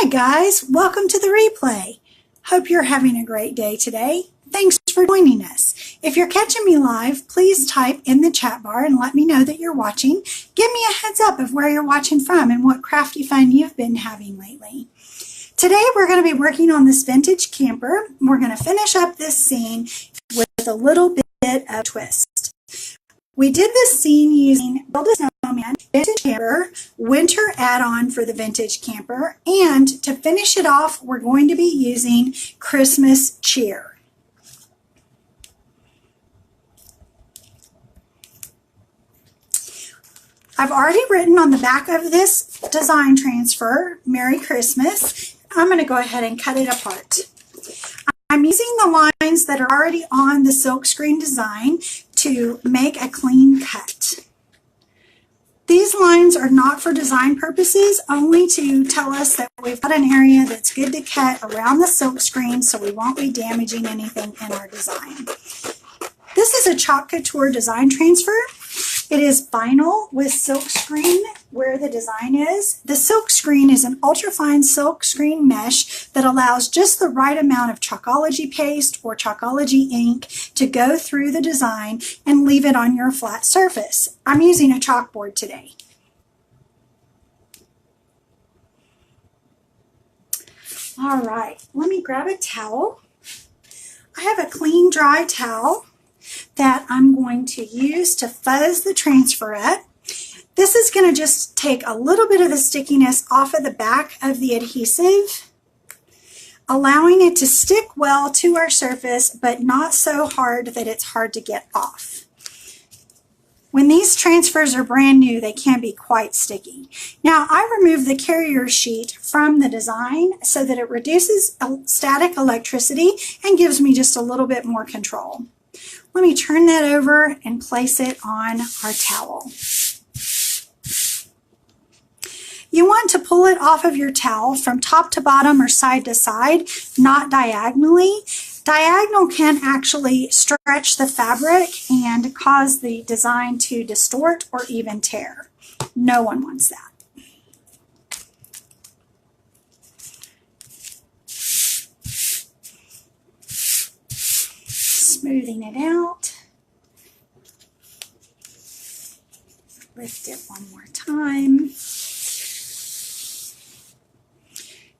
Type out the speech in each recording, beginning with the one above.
Hi guys, welcome to the replay. Hope you're having a great day today. Thanks for joining us. If you're catching me live, please type in the chat bar and let me know that you're watching. Give me a heads up of where you're watching from and what crafty fun you've been having lately. Today we're going to be working on this vintage camper. We're going to finish up this scene with a little bit of twist. We did this scene using Build a Snowman, Vintage Camper, Winter add-on for the Vintage Camper, and to finish it off, we're going to be using Christmas Cheer. I've already written on the back of this design transfer, Merry Christmas. I'm going to go ahead and cut it apart. I'm using the lines that are already on the silkscreen design to make a clean cut. These lines are not for design purposes, only to tell us that we've got an area that's good to cut around the silkscreen so we won't be damaging anything in our design. This is a Chalk Couture design transfer. It is vinyl with silkscreen where the design is. The silkscreen is an ultrafine silkscreen mesh that allows just the right amount of Chalkology paste or Chalkology ink to go through the design and leave it on your flat surface. I'm using a chalkboard today. All right, let me grab a towel. I have a clean, dry towel that I'm going to use to fuzz the transferette. This is going to just take a little bit of the stickiness off of the back of the adhesive, allowing it to stick well to our surface, but not so hard that it's hard to get off. When these transfers are brand new, they can be quite sticky. Now, I removed the carrier sheet from the design so that it reduces static electricity and gives me just a little bit more control. Let me turn that over and place it on our towel. You want to pull it off of your towel from top to bottom or side to side, not diagonally. Diagonal can actually stretch the fabric and cause the design to distort or even tear. No one wants that. Smoothing it out. Lift it one more time.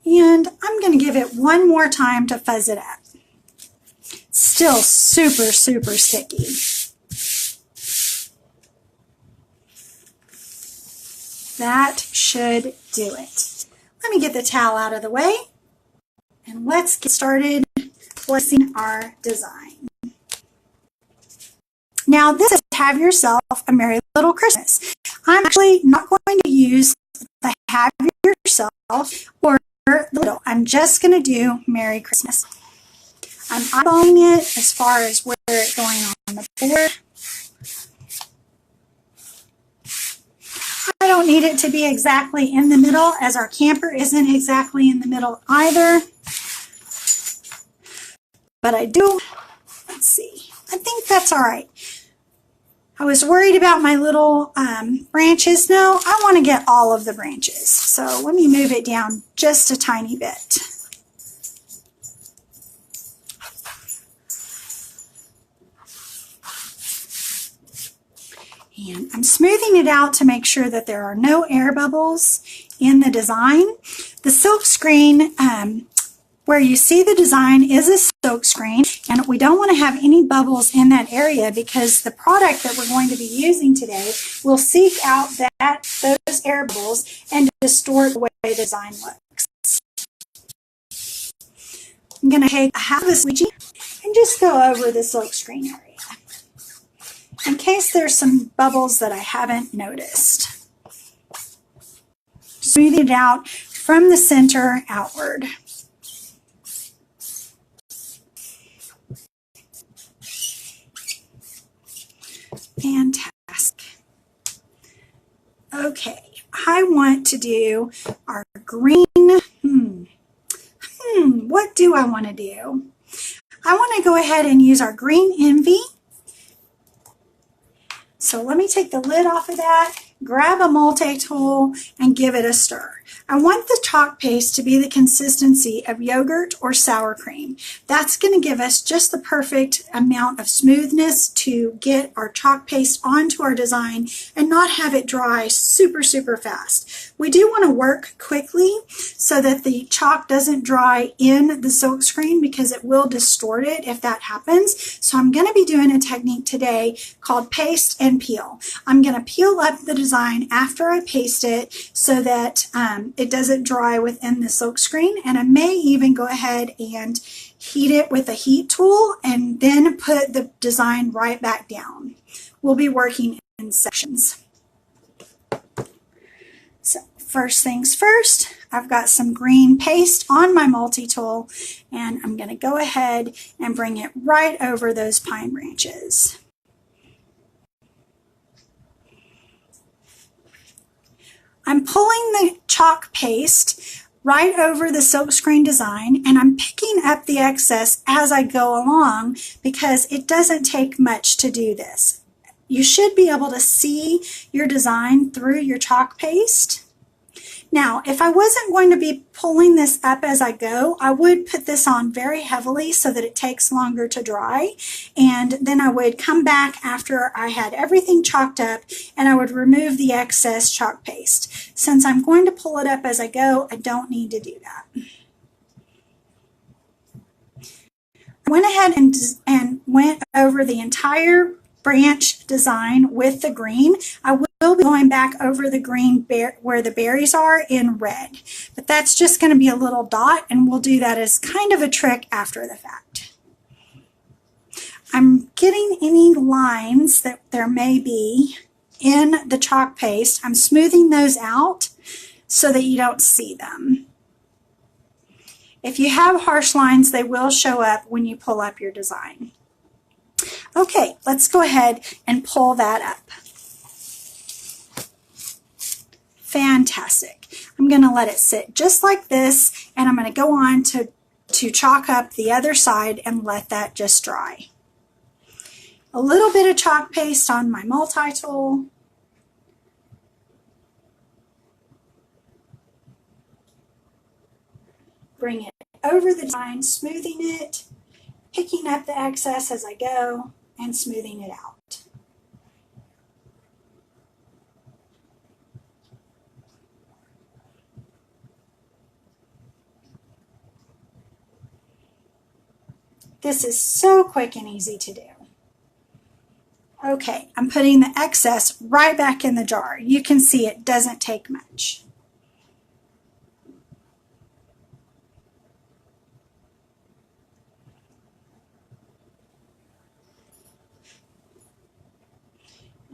And I'm going to give it one more time to fuzz it out. Still super, super sticky. That should do it. Let me get the towel out of the way and let's get started placing our design. Now this is Have Yourself a Merry Little Christmas. I'm actually not going to use the Have Yourself or the Little. I'm just going to do Merry Christmas. I'm eyeballing it as far as where it's going on the board. I don't need it to be exactly in the middle, as our camper isn't exactly in the middle either. But I do, let's see, I think that's all right. I was worried about my little branches. No, I want to get all of the branches. So let me move it down just a tiny bit. And I'm smoothing it out to make sure that there are no air bubbles in the design. The silk screen, where you see the design, is a silk screen, and we don't want to have any bubbles in that area because the product that we're going to be using today will seek out those air bubbles and distort the way the design looks. I'm going to take a half of a squeegee and just go over the silk screen area in case there's some bubbles that I haven't noticed. Smooth it out from the center outward. Fantastic. Okay, I want to do our green. What do I want to do? I want to go ahead and use our green envy. So let me take the lid off of that grab a multi-tool and give it a stir. I want the chalk paste to be the consistency of yogurt or sour cream. That's going to give us just the perfect amount of smoothness to get our chalk paste onto our design and not have it dry super, super fast. We do want to work quickly so that the chalk doesn't dry in the silk screen because it will distort it if that happens. So I'm going to be doing a technique today called paste and peel. I'm going to peel up the design after I paste it so that it doesn't dry within the silk screen, and I may even go ahead and heat it with a heat tool and then put the design right back down. We'll be working in sections. So first things first, I've got some green paste on my multi-tool, and I'm going to go ahead and bring it right over those pine branches. I'm pulling the chalk paste right over the silkscreen design, and I'm picking up the excess as I go along because it doesn't take much to do this. You should be able to see your design through your chalk paste. Now, if I wasn't going to be pulling this up as I go, I would put this on very heavily so that it takes longer to dry. And then I would come back after I had everything chalked up and I would remove the excess chalk paste. Since I'm going to pull it up as I go, I don't need to do that. I went ahead and went over the entire branch design with the green. I will be going back over the green where the berries are in red, but that's just going to be a little dot, and we'll do that as kind of a trick after the fact. I'm getting any lines that there may be in the chalk paste. I'm smoothing those out so that you don't see them. If you have harsh lines, they will show up when you pull up your design. Okay, let's go ahead and pull that up. Fantastic. I'm going to let it sit just like this, and I'm going to go on to chalk up the other side and let that just dry. A little bit of chalk paste on my multi-tool. Bring it over the design, smoothing it, picking up the excess as I go, and smoothing it out. This is so quick and easy to do. Okay, I'm putting the excess right back in the jar. You can see it doesn't take much.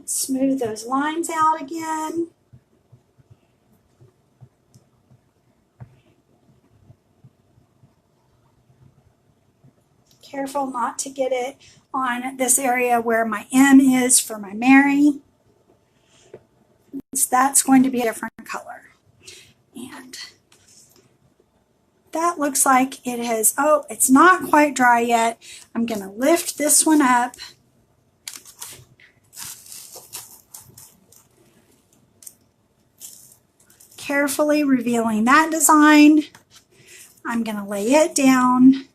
Smooth those lines out again. Careful not to get it on this area where my M is for my Mary. That's going to be a different color. And that looks like it has, oh, it's not quite dry yet. I'm going to lift this one up. Carefully revealing that design. I'm going to lay it down.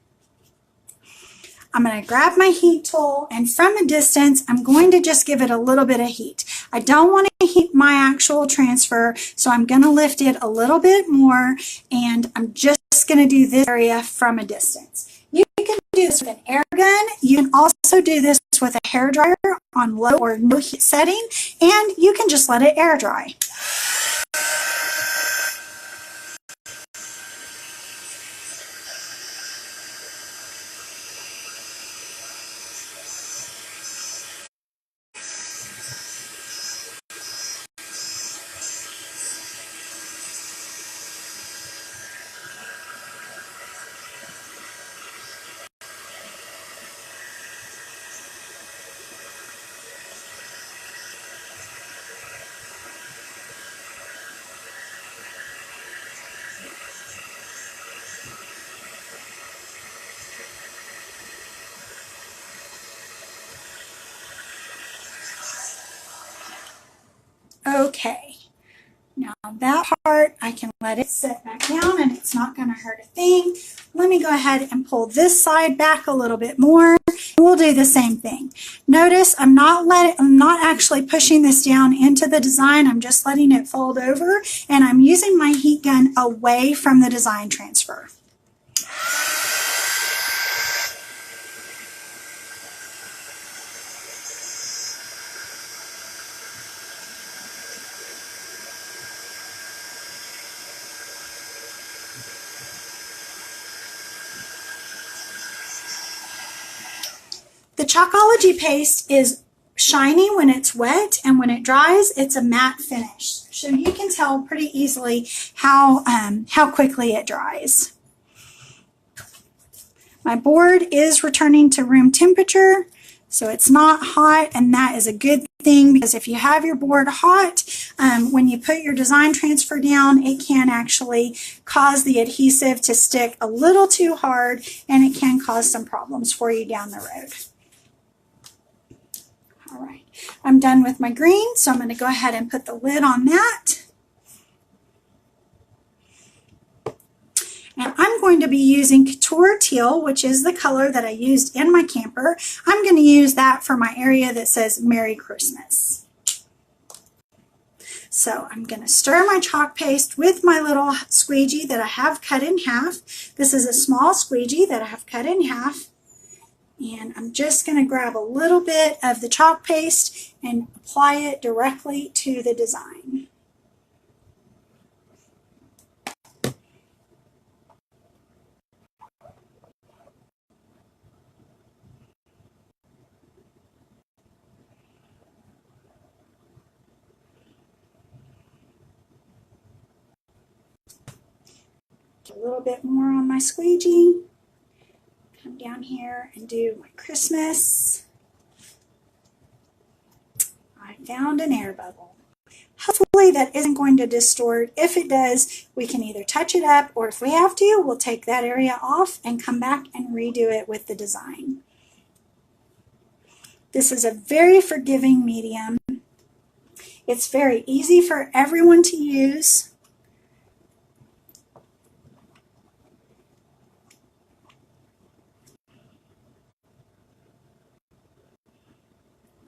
I'm going to grab my heat tool, and from a distance, I'm going to just give it a little bit of heat. I don't want to heat my actual transfer, so I'm going to lift it a little bit more, and I'm just going to do this area from a distance. You can do this with an air gun. You can also do this with a hairdryer on low or no heat setting, and you can just let it air dry. Now that part, I can let it sit back down and it's not going to hurt a thing. Let me go ahead and pull this side back a little bit more. We'll do the same thing. Notice I'm not actually pushing this down into the design. I'm just letting it fold over, and I'm using my heat gun away from the design transfer. The Chalkology paste is shiny when it's wet, and when it dries, it's a matte finish. So you can tell pretty easily how quickly it dries. My board is returning to room temperature, so it's not hot, and that is a good thing, because if you have your board hot, when you put your design transfer down, it can actually cause the adhesive to stick a little too hard, and it can cause some problems for you down the road. All right, I'm done with my green, so I'm going to go ahead and put the lid on that. And I'm going to be using Couture Teal, which is the color that I used in my camper. I'm going to use that for my area that says Merry Christmas. So I'm going to stir my chalk paste with my little squeegee that I have cut in half. This is a small squeegee that I have cut in half. And I'm just going to grab a little bit of the chalk paste and apply it directly to the design. Get a little bit more on my squeegee. Come down here and do my Christmas. I found an air bubble. Hopefully that isn't going to distort. If it does, we can either touch it up, or if we have to, we'll take that area off and come back and redo it with the design. This is a very forgiving medium. It's very easy for everyone to use.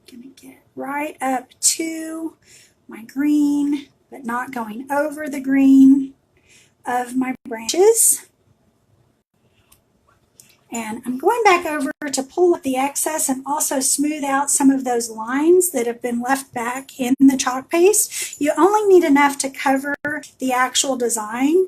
Going to get right up to my green, but not going over the green of my branches. And I'm going back over to pull up the excess and also smooth out some of those lines that have been left back in the chalk paste. You only need enough to cover the actual design.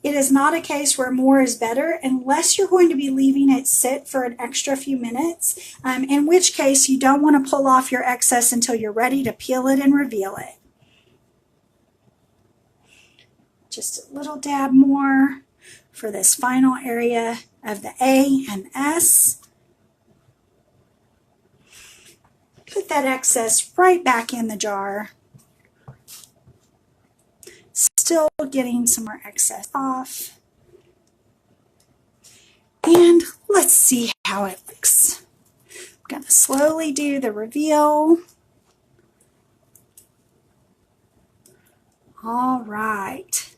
It is not a case where more is better unless you're going to be leaving it sit for an extra few minutes, in which case you don't want to pull off your excess until you're ready to peel it and reveal it. Just a little dab more for this final area of the A and S. Put that excess right back in the jar. Still getting some more excess off. And let's see how it looks. I'm going to slowly do the reveal. All right.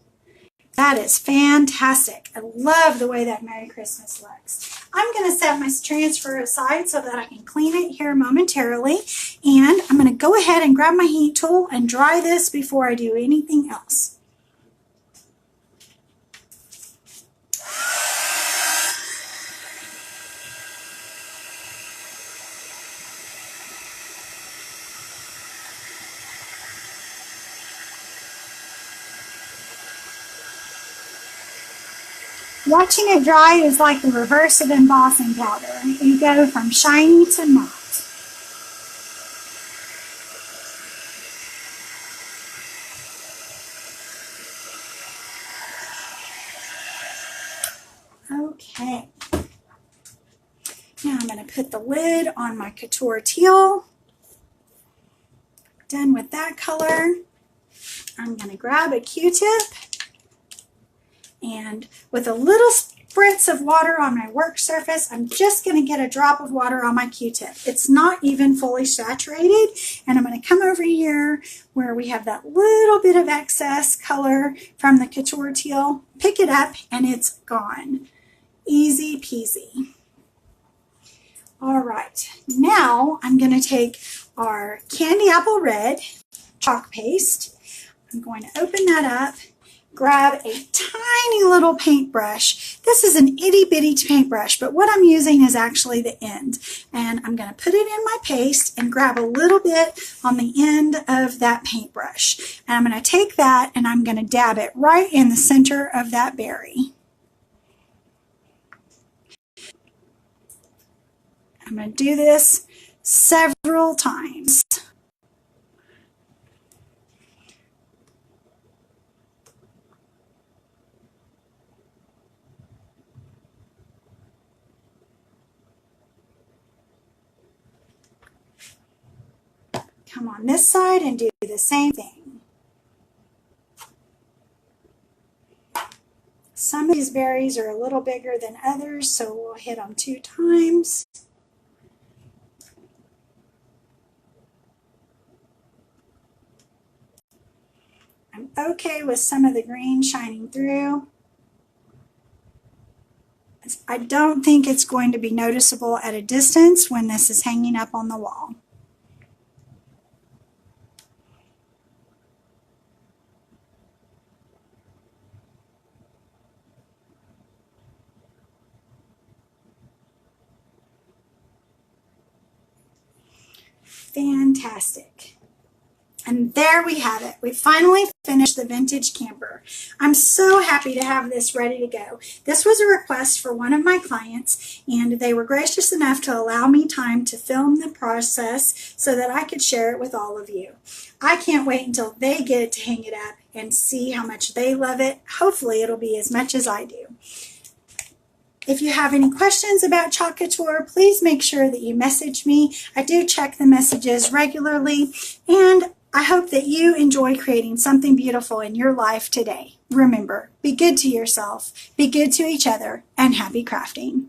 That is fantastic. I love the way that Merry Christmas looks. I'm going to set my transfer aside so that I can clean it here momentarily. And I'm going to go ahead and grab my heat tool and dry this before I do anything else. Watching it dry is like the reverse of embossing powder. You go from shiny to matte. Okay. Now I'm going to put the lid on my Couture Teal. Done with that color. I'm going to grab a Q-tip. And with a little spritz of water on my work surface. I'm just going to get a drop of water on my Q-tip. It's not even fully saturated. And I'm going to come over here where we have that little bit of excess color from the Couture Teal, pick it up, and it's gone. Easy peasy. All right, now I'm going to take our Candy Apple Red chalk paste. I'm going to open that up, grab a tiny little paintbrush. This is an itty bitty paintbrush, but what I'm using is actually the end. And I'm going to put it in my paste and grab a little bit on the end of that paintbrush. And I'm going to take that and I'm going to dab it right in the center of that berry. I'm going to do this several times. Come on this side and do the same thing. Some of these berries are a little bigger than others, so we'll hit them 2 times. I'm okay with some of the green shining through. I don't think it's going to be noticeable at a distance when this is hanging up on the wall. Fantastic. And there we have it. We finally finished the vintage camper. I'm so happy to have this ready to go. This was a request for one of my clients, and they were gracious enough to allow me time to film the process so that I could share it with all of you. I can't wait until they get to hang it up and see how much they love it. Hopefully it'll be as much as I do. If you have any questions about Chalk Couture, please make sure that you message me. I do check the messages regularly, and I hope that you enjoy creating something beautiful in your life today. Remember, be good to yourself, be good to each other, and happy crafting.